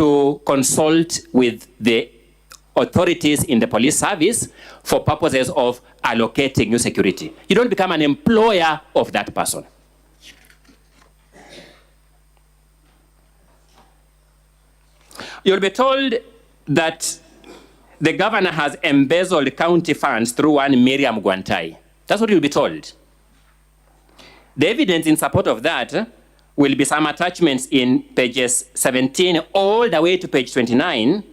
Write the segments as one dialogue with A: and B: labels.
A: to consult with the authorities in the police service for purposes of allocating new security. You don't become an employer of that person. You'll be told that the governor has embezzled county funds through one Miriam Gwantai. That's what you'll be told. The evidence in support of that will be some attachments in pages 17 all the way to page 29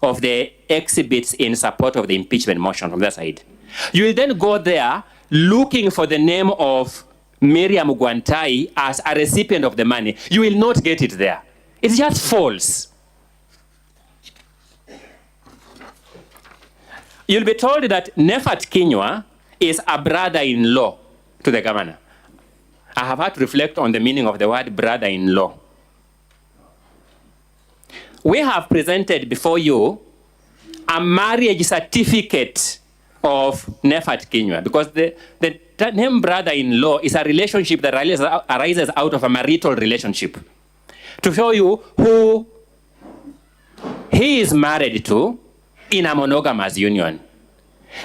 A: of the exhibits in support of the impeachment motion from that side. You will then go there looking for the name of Miriam Gwantai as a recipient of the money. You will not get it there. It's just false. You'll be told that Nefat Kinyua is a brother-in-law to the governor. I have had to reflect on the meaning of the word brother-in-law. We have presented before you a marriage certificate of Nefat Kinyua, because the name brother-in-law is a relationship that arises out of a marital relationship. To show you who he is married to in a monogamous union.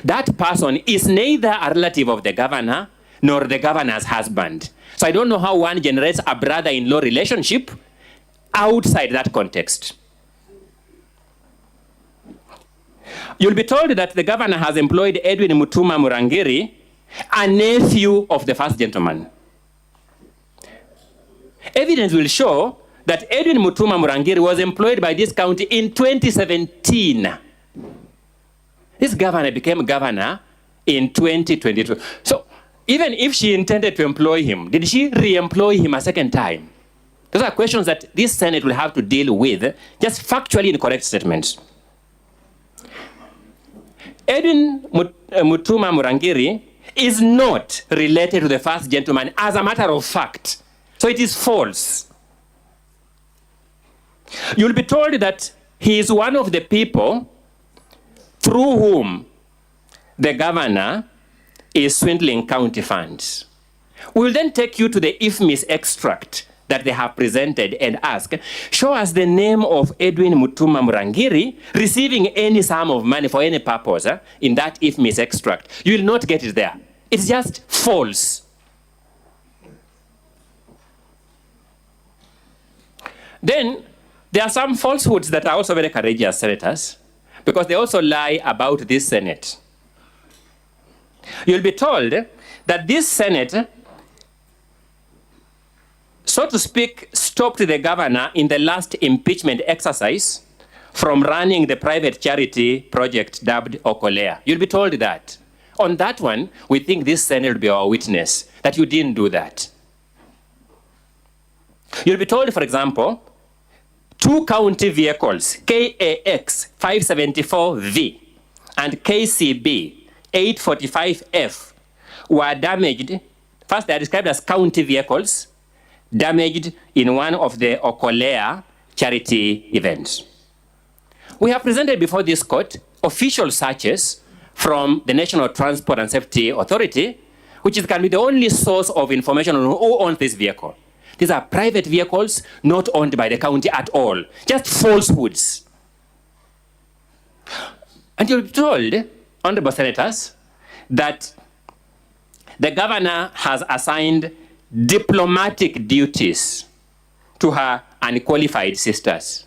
A: That person is neither a relative of the governor nor the governor's husband. So I don't know how one generates a brother-in-law relationship outside that context. You'll be told that the governor has employed Edwin Mutuma Murangiri, a nephew of the first gentleman. Evidence will show that Edwin Mutuma Murangiri was employed by this county in 2017. This governor became governor in 2022. So even if she intended to employ him, did she re-employ him a second time? Those are questions that this Senate will have to deal with, just factually incorrect statements. Edwin Mutuma Murangiri is not related to the first gentleman as a matter of fact. So it is false. You'll be told that he is one of the people through whom the governor is swindling county funds. We will then take you to the IFMIS extract that they have presented and ask, show us the name of Edwin Mutuma Murangiri receiving any sum of money for any purpose in that IFMIS extract. You will not get it there. It's just false. Then there are some falsehoods that are also very courageous, senators, because they also lie about this Senate. You'll be told that this Senate, so to speak, stopped the governor in the last impeachment exercise from running the private charity project dubbed Okolea. You'll be told that. On that one, we think this Senate will be our witness, that you didn't do that. You'll be told, for example, 2 county vehicles, KAX 574V and KCB 845F, were damaged. First, they are described as county vehicles, damaged in one of the Okolea charity events. We have presented before this court official searches from the National Transport and Safety Authority, which can be the only source of information on who owns this vehicle. These are private vehicles not owned by the county at all, just falsehoods. And you'll be told, honorable senators, that the governor has assigned diplomatic duties to her unqualified sisters.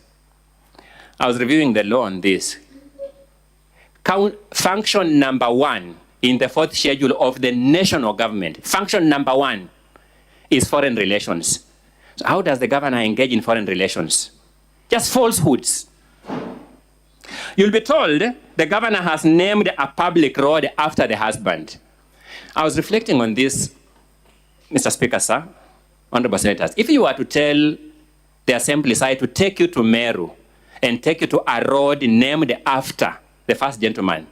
A: I was reviewing the law on this. Function number 1 in the 4th schedule of the national government, function number 1 is foreign relations. So how does the governor engage in foreign relations? Just falsehoods. You'll be told the governor has named a public road after the husband. I was reflecting on this, Mr. Speaker, sir, honorable senators. If you were to tell the assembly side to take you to Meru and take you to a road named after the first gentleman,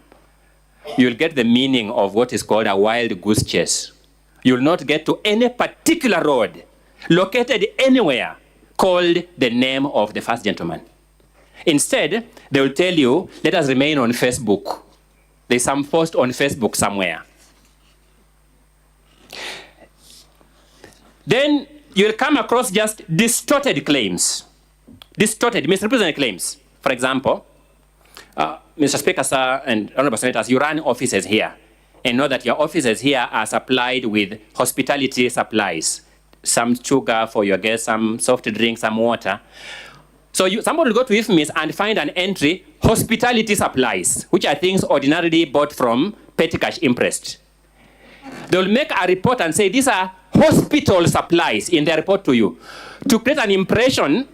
A: you'll get the meaning of what is called a wild goose chase. You'll not get to any particular road located anywhere called the name of the first gentleman. Instead, they will tell you, let us remain on Facebook. There's some post on Facebook somewhere. Then you'll come across just distorted claims. distorted, misrepresented claims. For example, Mr. Speaker, sir, and honorable senators, you run offices here and know that your offices here are supplied with hospitality supplies, some sugar for your guests, some soft drinks, some water. So somebody will go to IFMIS and find an entry, hospitality supplies, which are things ordinarily bought from petty cash interest. They'll make a report and say, these are hospital supplies in their report to you, to create an impression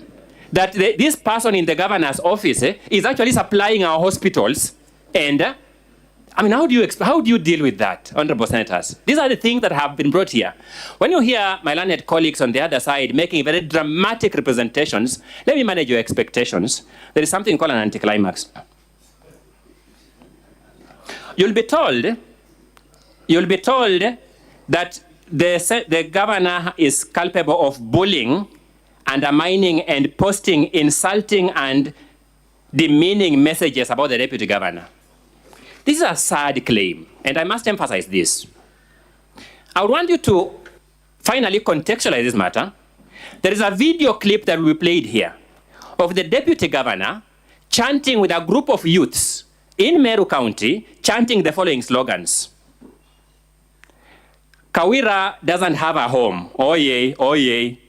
A: that this person in the governor's office is actually supplying our hospitals. And I mean, how do you deal with that, honorable senators? These are the things that have been brought here. When you hear my learned colleagues on the other side making very dramatic representations, let me manage your expectations. There is something called an anticlimax. You'll be told that the governor is culpable of bullying, undermining, and posting insulting and demeaning messages about the deputy governor. This is a sad claim, and I must emphasize this. I want you to finally contextualize this matter. There is a video clip that will be played here of the deputy governor chanting with a group of youths in Meru County, chanting the following slogans. Kawira doesn't have a home, oh yay, oh yay.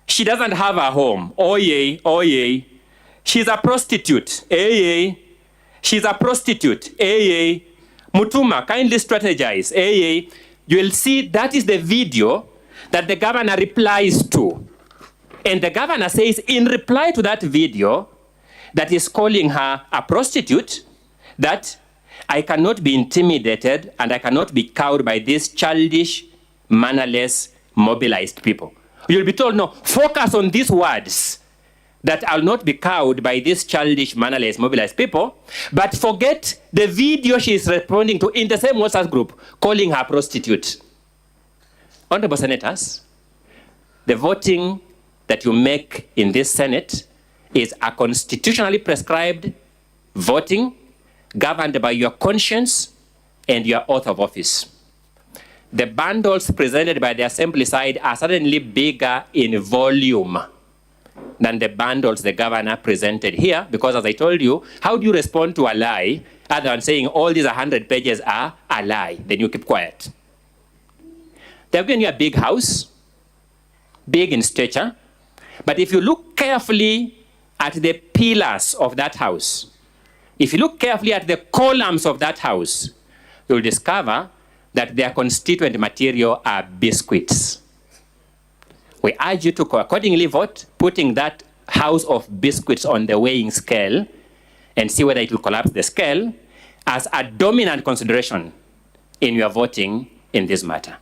A: She doesn't have a home, oh yay, oh yay. She's a prostitute, eh yay. She's a prostitute, eh yay. Mutuma, kindly strategize, eh yay. You will see that is the video that the governor replies to. And the governor says in reply to that video that is calling her a prostitute, that I cannot be intimidated and I cannot be cowed by these childish, mannerless, mobilized people. You'll be told, no, focus on these words, that I'll not be cowed by these childish, mannerless, mobilized people, but forget the video she is responding to in the same WhatsApp group, calling her prostitute. Honorable senators, the voting that you make in this Senate is a constitutionally prescribed voting governed by your conscience and your oath of office. The bundles presented by the assembly side are certainly bigger in volume than the bundles the governor presented here, because as I told you, how do you respond to a lie other than saying all these 100 pages are a lie? Then you keep quiet. They've given you a big house, big in stature, but if you look carefully at the pillars of that house, if you look carefully at the columns of that house, you'll discover that their constituent material are biscuits. We urge you to accordingly vote, putting that house of biscuits on the weighing scale and see whether it will collapse the scale as a dominant consideration in your voting in this matter.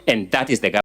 A: And that is the